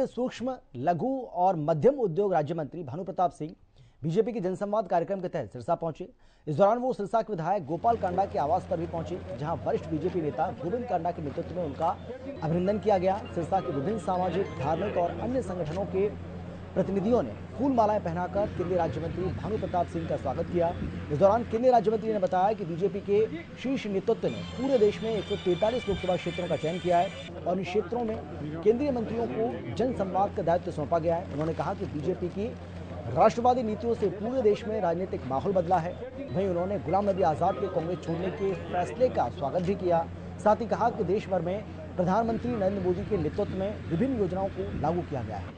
सूक्ष्म, लघु और मध्यम उद्योग राज्य मंत्री भानु प्रताप सिंह बीजेपी के जनसंवाद कार्यक्रम के तहत सिरसा पहुंचे। इस दौरान वो सिरसा के विधायक गोपाल कांडा के आवास पर भी पहुंचे, जहां वरिष्ठ बीजेपी नेता गोविंद कांडा के नेतृत्व में उनका अभिनंदन किया गया। सिरसा के विभिन्न सामाजिक, धार्मिक और अन्य संगठनों के प्रतिनिधियों ने फूल मालाएं पहनाकर केंद्रीय राज्य मंत्री भानु प्रताप सिंह का स्वागत किया। इस दौरान केंद्रीय राज्य मंत्री ने बताया कि बीजेपी के शीर्ष नेतृत्व ने पूरे देश में 143 लोकसभा क्षेत्रों का चयन किया है और इन क्षेत्रों में केंद्रीय मंत्रियों को जनसंवाद का दायित्व सौंपा गया है। उन्होंने कहा कि बीजेपी की राष्ट्रवादी नीतियों से पूरे देश में राजनीतिक माहौल बदला है। वहीं उन्होंने गुलाम नबी आजाद के कांग्रेस छोड़ने के फैसले का स्वागत भी किया। साथ ही कहा कि देश भर में प्रधानमंत्री नरेंद्र मोदी के नेतृत्व में विभिन्न योजनाओं को लागू किया गया है।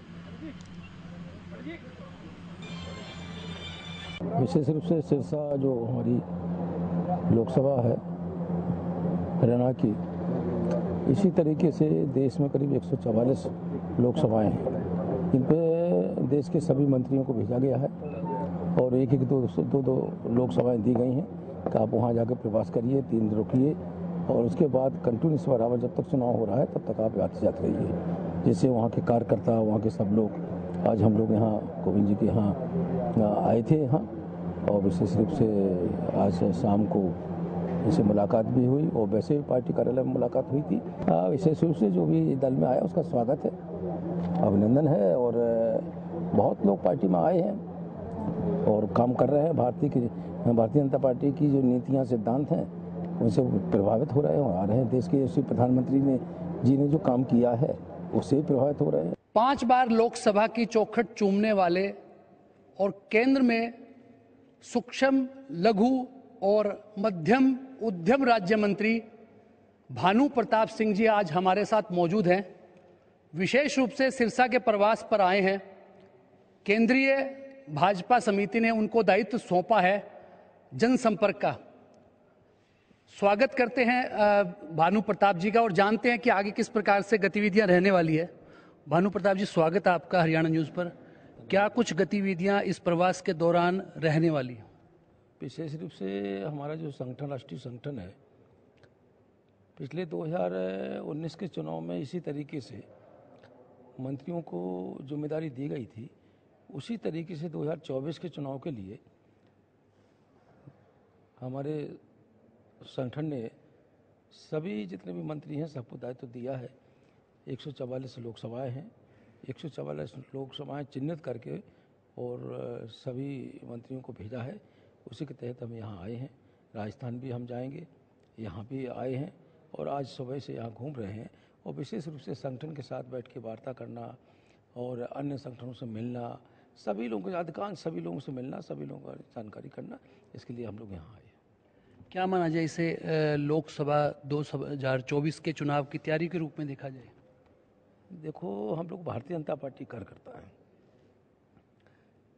विशेष रूप से सिरसा जो हमारी लोकसभा है हरियाणा की, इसी तरीके से देश में करीब 144 लोकसभाएं हैं। इन पे देश के सभी मंत्रियों को भेजा गया है और एक दो लोकसभाएं दी गई हैं कि आप वहाँ जाकर प्रवास करिए, 3 दिन रुकिए और उसके बाद कंटिन्यूस बराबर जब तक चुनाव हो रहा है तब तक आप आते जाते रहिए। जिससे वहाँ के कार्यकर्ता, वहाँ के सब लोग, आज हम लोग यहाँ गोविंद जी के यहाँ आए थे यहाँ, और विशेष रूप से आज शाम को इनसे मुलाकात भी हुई और वैसे भी पार्टी कार्यालय में मुलाकात हुई थी। विशेष रूप से जो भी दल में आया उसका स्वागत है, अभिनंदन है और बहुत लोग पार्टी में आए हैं और काम कर रहे हैं। भारतीय जनता पार्टी की जो नीतियाँ, सिद्धांत हैं उनसे प्रभावित हो रहे हैं और आ रहे हैं। देश के यशस्वी प्रधानमंत्री जी ने जो काम किया है उससे भी प्रभावित हो रहे हैं। 5 बार लोकसभा की चौखट चूमने वाले और केंद्र में सूक्ष्म, लघु और मध्यम उद्यम राज्य मंत्री भानु प्रताप सिंह जी आज हमारे साथ मौजूद हैं। विशेष रूप से सिरसा के प्रवास पर आए हैं। केंद्रीय भाजपा समिति ने उनको दायित्व सौंपा है जनसंपर्क का। स्वागत करते हैं भानु प्रताप जी का और जानते हैं कि आगे किस प्रकार से गतिविधियां रहने वाली है। भानु प्रताप जी, स्वागत है आपका हरियाणा न्यूज़ पर। क्या कुछ गतिविधियां इस प्रवास के दौरान रहने वाली हैं? विशेष रूप से हमारा जो संगठन, राष्ट्रीय संगठन है, पिछले 2019 के चुनाव में इसी तरीके से मंत्रियों को जिम्मेदारी दी गई थी, उसी तरीके से 2024 के चुनाव के लिए हमारे संगठन ने सभी जितने भी मंत्री हैं सबको दायित्व दिया है। 144 लोकसभाएं हैं, 144 लोकसभाएं चिन्हित करके और सभी मंत्रियों को भेजा है। उसी के तहत हम यहाँ आए हैं। राजस्थान भी हम जाएंगे, यहाँ भी आए हैं और आज सुबह से यहाँ घूम रहे हैं और विशेष रूप से संगठन के साथ बैठ के वार्ता करना और अन्य संगठनों से मिलना, सभी लोगों को, अधिकांश सभी लोगों से मिलना, सभी लोगों का जानकारी करना, इसके लिए हम लोग यहाँ आए हैं। क्या माना जाए इसे लोकसभा 2024 के चुनाव की तैयारी के रूप में देखा जाए? देखो, हम लोग भारतीय जनता पार्टी कार्यकर्ता हैं।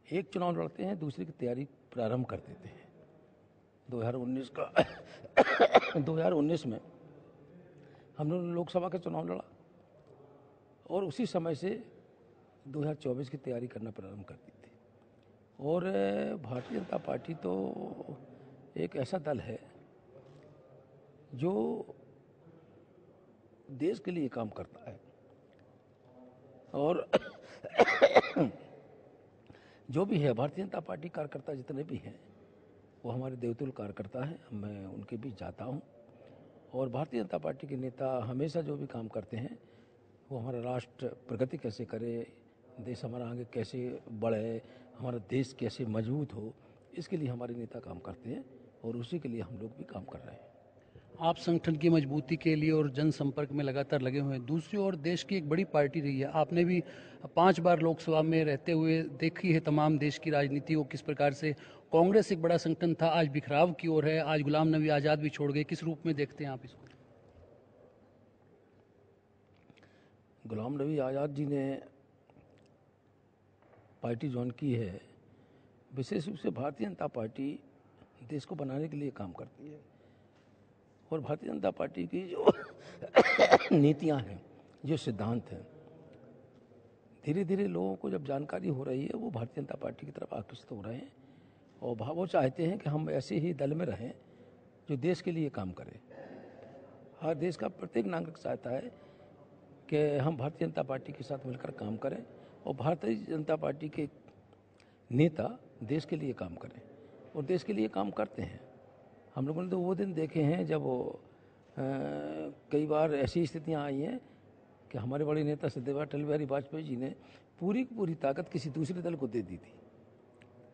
एक चुनाव लड़ते हैं, दूसरे की तैयारी प्रारंभ कर देते हैं। 2019 में हम लोगों ने लोकसभा का चुनाव लड़ा और उसी समय से 2024 की तैयारी करना प्रारंभ कर दी थी। और भारतीय जनता पार्टी तो एक ऐसा दल है जो देश के लिए काम करता है और जो भी है भारतीय जनता पार्टी कार्यकर्ता जितने भी हैं वो हमारे देवतुल्य कार्यकर्ता हैं। मैं उनके बीच जाता हूं और भारतीय जनता पार्टी के नेता हमेशा जो भी काम करते हैं वो हमारा राष्ट्र प्रगति कैसे करे, देश हमारा आगे कैसे बढ़े, हमारा देश कैसे मजबूत हो, इसके लिए हमारे नेता काम करते हैं और उसी के लिए हम लोग भी काम कर रहे हैं। आप संगठन की मजबूती के लिए और जनसंपर्क में लगातार लगे हुए हैं। दूसरी ओर देश की एक बड़ी पार्टी रही है, आपने भी 5 बार लोकसभा में रहते हुए देखी है तमाम देश की राजनीति को, किस प्रकार से कांग्रेस एक बड़ा संगठन था, आज बिखराव की ओर है, आज गुलाम नबी आज़ाद भी छोड़ गए। किस रूप में देखते हैं आप इसको? गुलाम नबी आज़ाद जी ने पार्टी ज्वाइन की है। विशेष रूप से भारतीय जनता पार्टी देश को बनाने के लिए काम करती है और भारतीय जनता पार्टी की जो नीतियां हैं, जो सिद्धांत हैं, धीरे धीरे लोगों को जब जानकारी हो रही है वो भारतीय जनता पार्टी की तरफ आकर्षित हो रहे हैं और वो चाहते हैं कि हम ऐसे ही दल में रहें जो देश के लिए काम करे। हर देश का प्रत्येक नागरिक चाहता है कि हम भारतीय जनता पार्टी के साथ मिलकर काम करें और भारतीय जनता पार्टी के नेता देश के लिए काम करें और देश के लिए काम करते हैं। हम लोगों ने तो वो दिन देखे हैं जब कई बार ऐसी स्थितियां आई हैं कि हमारे बड़े नेता सरदार अटल बिहारी वाजपेयी जी ने पूरी की पूरी ताकत किसी दूसरे दल को दे दी थी।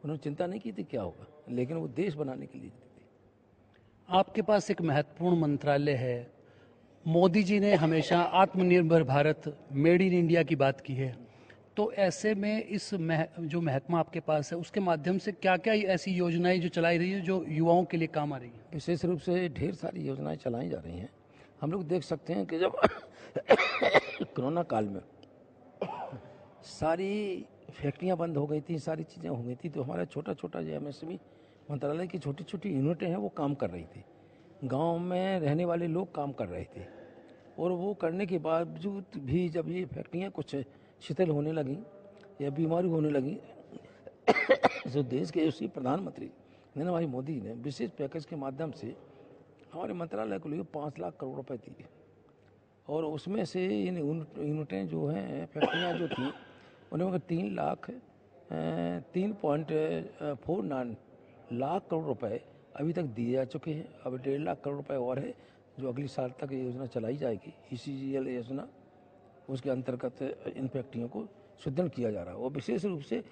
उन्होंने चिंता नहीं की थी क्या होगा, लेकिन वो देश बनाने के लिए दी थी। आपके पास एक महत्वपूर्ण मंत्रालय है। मोदी जी ने हमेशा आत्मनिर्भर भारत, मेड इन इंडिया की बात की है। तो ऐसे में इस जो महकमा आपके पास है उसके माध्यम से क्या क्या ऐसी योजनाएं जो चलाई रही है जो युवाओं के लिए काम आ रही है? विशेष रूप से ढेर सारी योजनाएं चलाई जा रही हैं। हम लोग देख सकते हैं कि जब कोरोना काल में सारी फैक्ट्रियां बंद हो गई थी, सारी चीज़ें हो गई थी, तो हमारा छोटा छोटा जो एमएसएमई मंत्रालय की छोटी छोटी यूनिटें हैं वो काम कर रही थी। गांव में रहने वाले लोग काम कर रहे थे और वो करने के बावजूद भी जब ये फैक्ट्रियां कुछ शिथिल होने लगी या बीमारी होने लगी तो देश के उसी प्रधानमंत्री नरेंद्र भाई मोदी ने विशेष पैकेज के माध्यम से हमारे मंत्रालय को लिए 5 लाख करोड़ रुपए दिए और उसमें से इन यूनिटें जो हैं फैक्ट्रियाँ जो थी उन्हें 3.49 लाख करोड़ रुपए अभी तक दिए जा चुके हैं। अब 1.5 लाख करोड़ रुपए और है जो अगली साल तक ये योजना चलाई जाएगी। ECGL योजना, उसके अंतर्गत इन फैक्ट्रियों को सुदृढ़ किया जा रहा है और विशेष रूप से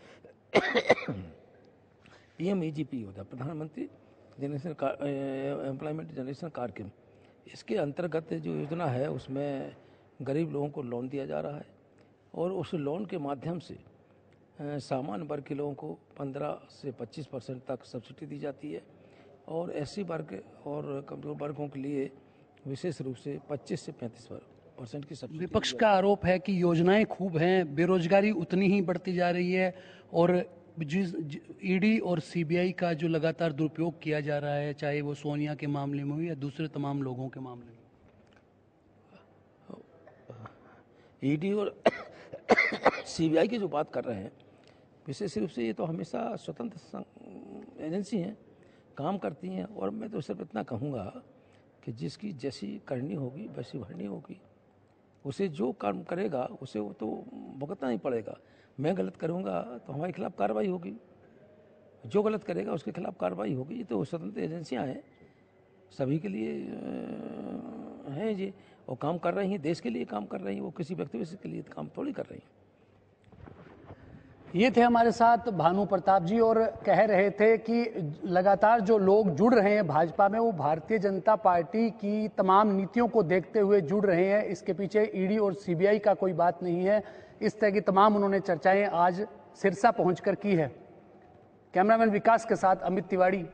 PMEGP होता है, प्रधानमंत्री जनरेशन एम्प्लॉयमेंट जनरेशन कार्यक्रम। इसके अंतर्गत जो योजना है उसमें गरीब लोगों को लोन दिया जा रहा है और उस लोन के माध्यम से सामान्य वर्ग के लोगों को 15 से 25% तक सब्सिडी दी जाती है और SC वर्ग और कमजोर वर्गों के लिए विशेष रूप से 25 से 35% की सब्सिडी। विपक्ष का आरोप है कि योजनाएं खूब हैं, बेरोजगारी उतनी ही बढ़ती जा रही है और ईडी और सीबीआई का जो लगातार दुरुपयोग किया जा रहा है, चाहे वो सोनिया के मामले में हो या दूसरे तमाम लोगों के मामले में। ईडी और सीबीआई की जो बात कर रहे हैं, विशेष रूप से ये तो हमेशा स्वतंत्र एजेंसी हैं, काम करती हैं और मैं तो सिर्फ इतना कहूँगा कि जिसकी जैसी करनी होगी वैसी भरनी होगी। उसे जो काम करेगा उसे वो तो भुगतना ही पड़ेगा। मैं गलत करूँगा तो हमारे खिलाफ कार्रवाई होगी, जो गलत करेगा उसके खिलाफ कार्रवाई होगी। ये तो स्वतंत्र एजेंसियां हैं, सभी के लिए हैं जी, वो काम कर रही हैं, देश के लिए काम कर रही हैं, वो किसी व्यक्ति के लिए काम थोड़ी कर रही हैं। ये थे हमारे साथ भानु प्रताप जी और कह रहे थे कि लगातार जो लोग जुड़ रहे हैं भाजपा में वो भारतीय जनता पार्टी की तमाम नीतियों को देखते हुए जुड़ रहे हैं। इसके पीछे ईडी और सीबीआई का कोई बात नहीं है। इस तरह की तमाम उन्होंने चर्चाएं आज सिरसा पहुंचकर की है। कैमरामैन विकास के साथ अमित तिवारी,